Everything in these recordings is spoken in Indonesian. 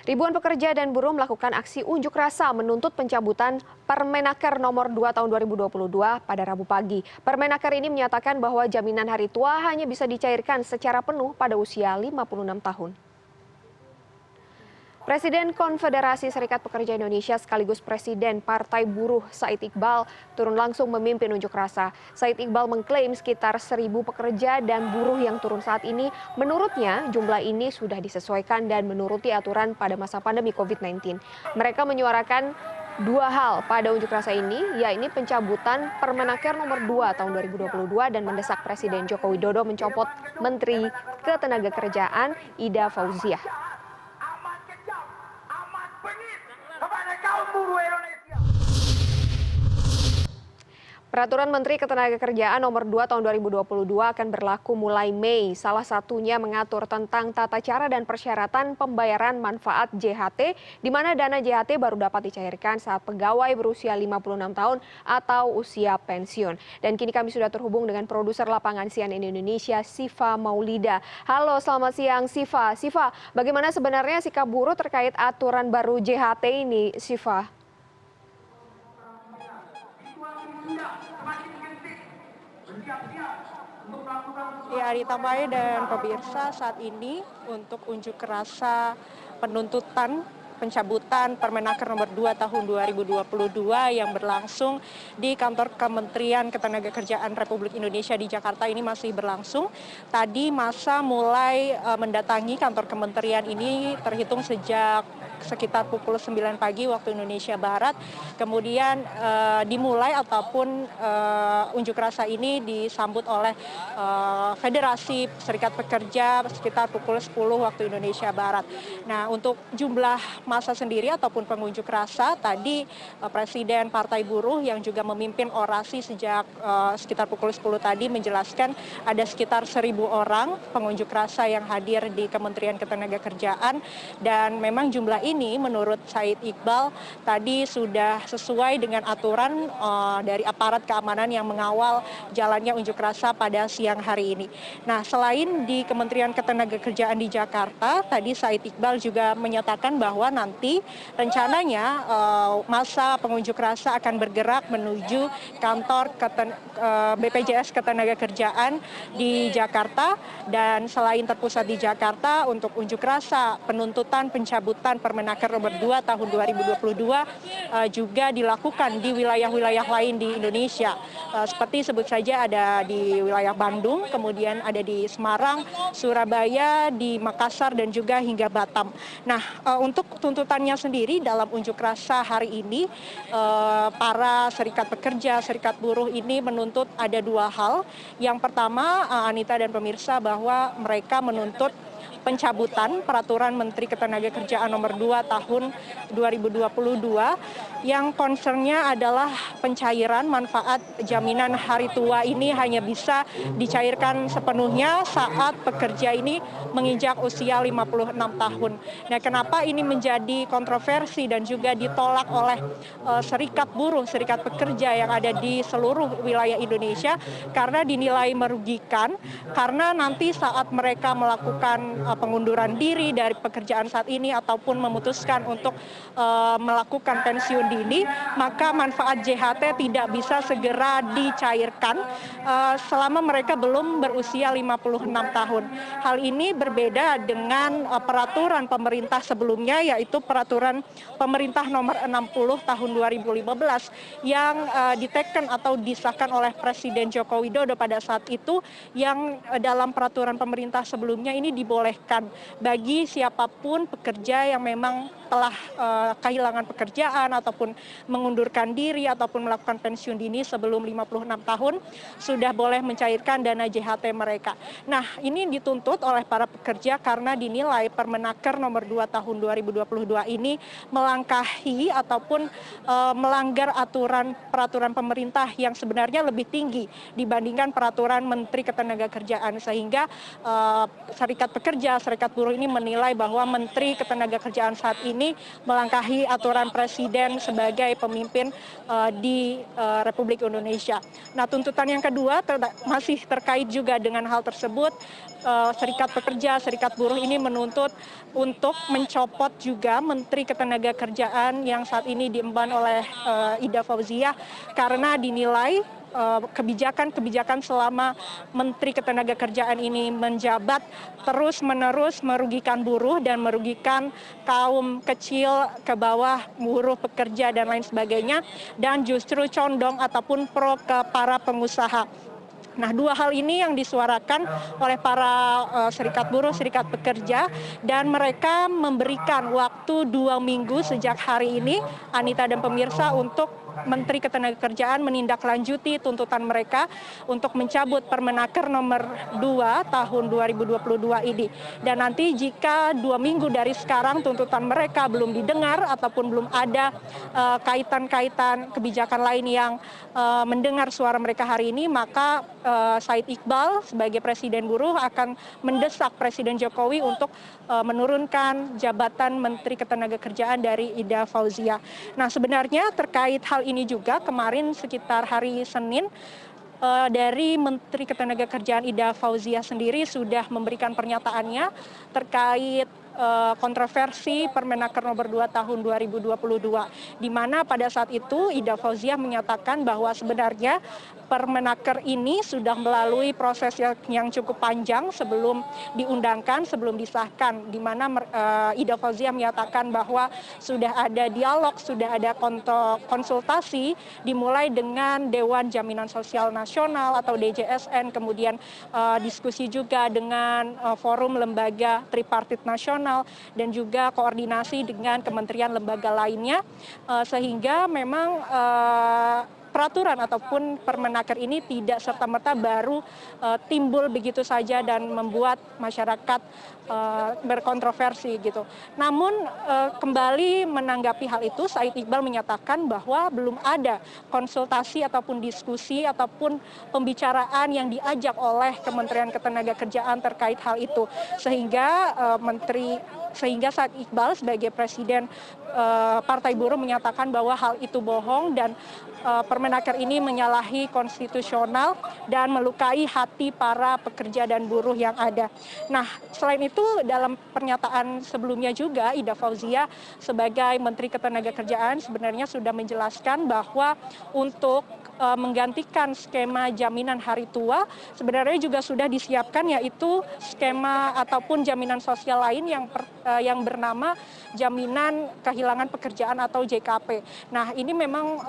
Ribuan pekerja dan buruh melakukan aksi unjuk rasa menuntut pencabutan Permenaker nomor 2 tahun 2022 pada Rabu pagi. Permenaker ini menyatakan bahwa jaminan hari tua hanya bisa dicairkan secara penuh pada usia 56 tahun. Presiden Konfederasi Serikat Pekerja Indonesia sekaligus Presiden Partai Buruh Said Iqbal turun langsung memimpin unjuk rasa. Said Iqbal mengklaim sekitar 1.000 pekerja dan buruh yang turun saat ini. Menurutnya jumlah ini sudah disesuaikan dan menuruti aturan pada masa pandemi COVID-19. Mereka menyuarakan dua hal pada unjuk rasa ini, yaitu pencabutan Permenaker nomor 2 tahun 2022 dan mendesak Presiden Joko Widodo mencopot Menteri Ketenagakerjaan Ida Fauziah. Peraturan Menteri Ketenagakerjaan nomor 2 tahun 2022 akan berlaku mulai Mei. Salah satunya mengatur tentang tata cara dan persyaratan pembayaran manfaat JHT, di mana dana JHT baru dapat dicairkan saat pegawai berusia 56 tahun atau usia pensiun. Dan kini kami sudah terhubung dengan produser lapangan CNN Indonesia, Siva Maulida. Halo, selamat siang Siva. Siva, bagaimana sebenarnya sikap buruh terkait aturan baru JHT ini, Siva? Ya, Rita Maya dan pemirsa, saat ini untuk unjuk rasa penuntutan pencabutan Permenaker nomor 2 tahun 2022 yang berlangsung di kantor Kementerian Ketenagakerjaan Republik Indonesia di Jakarta ini masih berlangsung. Tadi masa mulai mendatangi kantor kementerian ini terhitung sejak sekitar pukul 9 pagi waktu Indonesia Barat. Kemudian dimulai ataupun unjuk rasa ini disambut oleh Federasi Serikat Pekerja sekitar pukul 10 waktu Indonesia Barat. Nah, untuk jumlah masa sendiri ataupun pengunjuk rasa, tadi Presiden Partai Buruh yang juga memimpin orasi sejak sekitar pukul 10 tadi menjelaskan ada sekitar 1.000 orang pengunjuk rasa yang hadir di Kementerian Ketenagakerjaan, dan memang jumlah ini menurut Said Iqbal tadi sudah sesuai dengan aturan dari aparat keamanan yang mengawal jalannya unjuk rasa pada siang hari ini. Nah, selain di Kementerian Ketenagakerjaan di Jakarta, tadi Said Iqbal juga menyatakan bahwa nanti rencananya masa pengunjuk rasa akan bergerak menuju kantor BPJS Ketenagakerjaan di Jakarta, dan selain terpusat di Jakarta untuk unjuk rasa penuntutan pencabutan Permenaker nomor 2 tahun 2022 juga dilakukan di wilayah-wilayah lain di Indonesia. Seperti sebut saja ada di wilayah Bandung, kemudian ada di Semarang, Surabaya, di Makassar, dan juga hingga Batam. Nah, untuk tuntutannya sendiri dalam unjuk rasa hari ini, para serikat pekerja, serikat buruh ini menuntut ada dua hal. Yang pertama, Anita dan pemirsa, bahwa mereka menuntut pencabutan Peraturan Menteri Ketenagakerjaan nomor 2 tahun 2022 yang concernnya adalah pencairan manfaat jaminan hari tua ini hanya bisa dicairkan sepenuhnya saat pekerja ini menginjak usia 56 tahun. Nah, kenapa ini menjadi kontroversi dan juga ditolak oleh serikat buruh, serikat pekerja yang ada di seluruh wilayah Indonesia? Karena dinilai merugikan, karena nanti saat mereka melakukan pengunduran diri dari pekerjaan saat ini ataupun memutuskan untuk melakukan pensiun dini, maka manfaat JHT tidak bisa segera dicairkan selama mereka belum berusia 56 tahun. Hal ini berbeda dengan peraturan pemerintah sebelumnya, yaitu Peraturan Pemerintah nomor 60 tahun 2015 yang diteken atau disahkan oleh Presiden Joko Widodo pada saat itu, yang dalam peraturan pemerintah sebelumnya ini dibolehkan bagi siapapun pekerja yang memang telah kehilangan pekerjaan ataupun mengundurkan diri ataupun melakukan pensiun dini sebelum 56 tahun sudah boleh mencairkan dana JHT mereka. Nah, ini dituntut oleh para pekerja karena dinilai Permenaker nomor 2 tahun 2022 ini melangkahi ataupun melanggar peraturan pemerintah yang sebenarnya lebih tinggi dibandingkan peraturan Menteri Ketenagakerjaan, sehingga serikat pekerja, serikat buruh ini menilai bahwa Menteri Ketenagakerjaan saat ini ini melangkahi aturan presiden sebagai pemimpin di Republik Indonesia. Nah, tuntutan yang kedua masih terkait juga dengan hal tersebut. Serikat Pekerja, Serikat Buruh ini menuntut untuk mencopot juga Menteri Ketenagakerjaan yang saat ini diemban oleh Ida Fauziah karena dinilai kebijakan-kebijakan selama Menteri Ketenagakerjaan ini menjabat terus-menerus merugikan buruh dan merugikan kaum kecil ke bawah, buruh, pekerja, dan lain sebagainya, dan justru condong ataupun pro ke para pengusaha. Nah, dua hal ini yang disuarakan oleh para serikat buruh, serikat pekerja, dan mereka memberikan waktu 2 minggu sejak hari ini, Anita dan pemirsa, untuk Menteri Ketenagakerjaan menindaklanjuti tuntutan mereka untuk mencabut Permenaker nomor 2 tahun 2022 ini. Dan nanti jika 2 minggu dari sekarang tuntutan mereka belum didengar ataupun belum ada kaitan-kaitan kebijakan lain yang mendengar suara mereka hari ini, maka Said Iqbal sebagai Presiden Buruh akan mendesak Presiden Jokowi untuk menurunkan jabatan Menteri Ketenagakerjaan dari Ida Fauziah. Nah, sebenarnya terkait hal ini juga kemarin sekitar hari Senin dari Menteri Ketenagakerjaan Ida Fauziah sendiri sudah memberikan pernyataannya terkait kontroversi Permenaker nomor 2 tahun 2022, di mana pada saat itu Ida Fauziah menyatakan bahwa sebenarnya Permenaker ini sudah melalui proses yang cukup panjang sebelum diundangkan, sebelum disahkan, di mana Ida Fauziah menyatakan bahwa sudah ada dialog, sudah ada konsultasi dimulai dengan Dewan Jaminan Sosial Nasional atau DJSN, kemudian diskusi juga dengan forum lembaga tripartit nasional, dan juga koordinasi dengan kementerian lembaga lainnya, sehingga memang peraturan ataupun Permenaker ini tidak serta-merta baru timbul begitu saja dan membuat masyarakat berkontroversi gitu. Namun kembali menanggapi hal itu, Said Iqbal menyatakan bahwa belum ada konsultasi ataupun diskusi ataupun pembicaraan yang diajak oleh Kementerian Ketenagakerjaan terkait hal itu, sehingga Said Iqbal sebagai Presiden Partai Buruh menyatakan bahwa hal itu bohong dan Permenaker ini menyalahi konstitusional dan melukai hati para pekerja dan buruh yang ada. Nah, selain itu dalam pernyataan sebelumnya juga Ida Fauziah sebagai Menteri Ketenagakerjaan sebenarnya sudah menjelaskan bahwa untuk menggantikan skema jaminan hari tua sebenarnya juga sudah disiapkan, yaitu skema ataupun jaminan sosial lain yang bernama jaminan kehilangan pekerjaan atau JKP. Nah, ini memang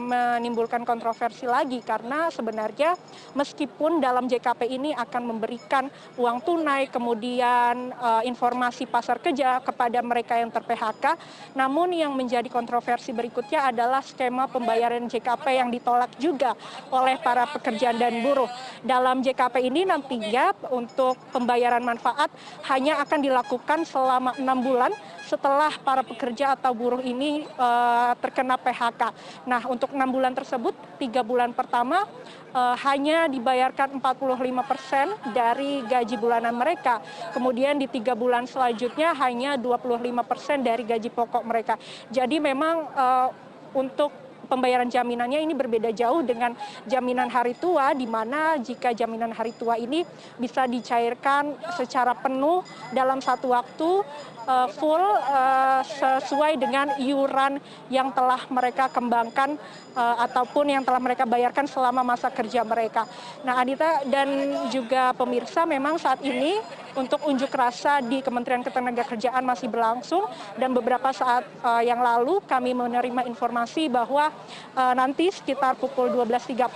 menimbulkan kontroversi lagi karena sebenarnya meskipun dalam JKP ini akan memberikan uang tunai, kemudian informasi pasar kerja kepada mereka yang ter-PHK, namun yang menjadi kontroversi berikutnya adalah skema pembayaran JKP yang ditolak juga oleh para pekerja dan buruh. Dalam JKP ini nantinya untuk pembayaran manfaat hanya akan dilakukan selama 6 bulan setelah para pekerja atau buruh ini terkena PHK. Nah, untuk 6 bulan tersebut, 3 bulan pertama hanya dibayarkan 45% dari gaji bulanan mereka. Kemudian di 3 bulan selanjutnya hanya 25% dari gaji pokok mereka. Jadi memang untuk pembayaran jaminannya ini berbeda jauh dengan jaminan hari tua, di mana jika jaminan hari tua ini bisa dicairkan secara penuh dalam satu waktu full sesuai dengan iuran yang telah mereka kembangkan ataupun yang telah mereka bayarkan selama masa kerja mereka. Nah, Anita dan juga pemirsa, memang saat ini untuk unjuk rasa di Kementerian Ketenagakerjaan masih berlangsung, dan beberapa saat yang lalu kami menerima informasi bahwa nanti sekitar pukul 12.30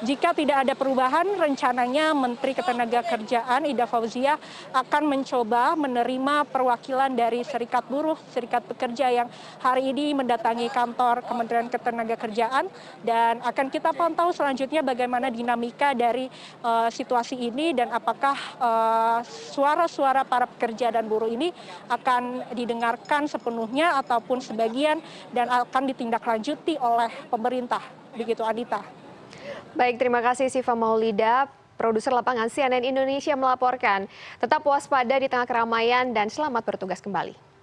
jika tidak ada perubahan, rencananya Menteri Ketenagakerjaan Ida Fauziah akan mencoba menerima perwakilan dari serikat buruh, serikat pekerja yang hari ini mendatangi kantor Kementerian Ketenagakerjaan, dan akan kita pantau selanjutnya bagaimana dinamika dari situasi ini dan apakah suara-suara para pekerja dan buruh ini akan didengarkan sepenuhnya ataupun sebagian dan akan ditindaklanjuti oleh pemerintah. Begitu, Anita. Baik, terima kasih Siva Maulida, produser lapangan CNN Indonesia melaporkan. Tetap waspada di tengah keramaian dan selamat bertugas kembali.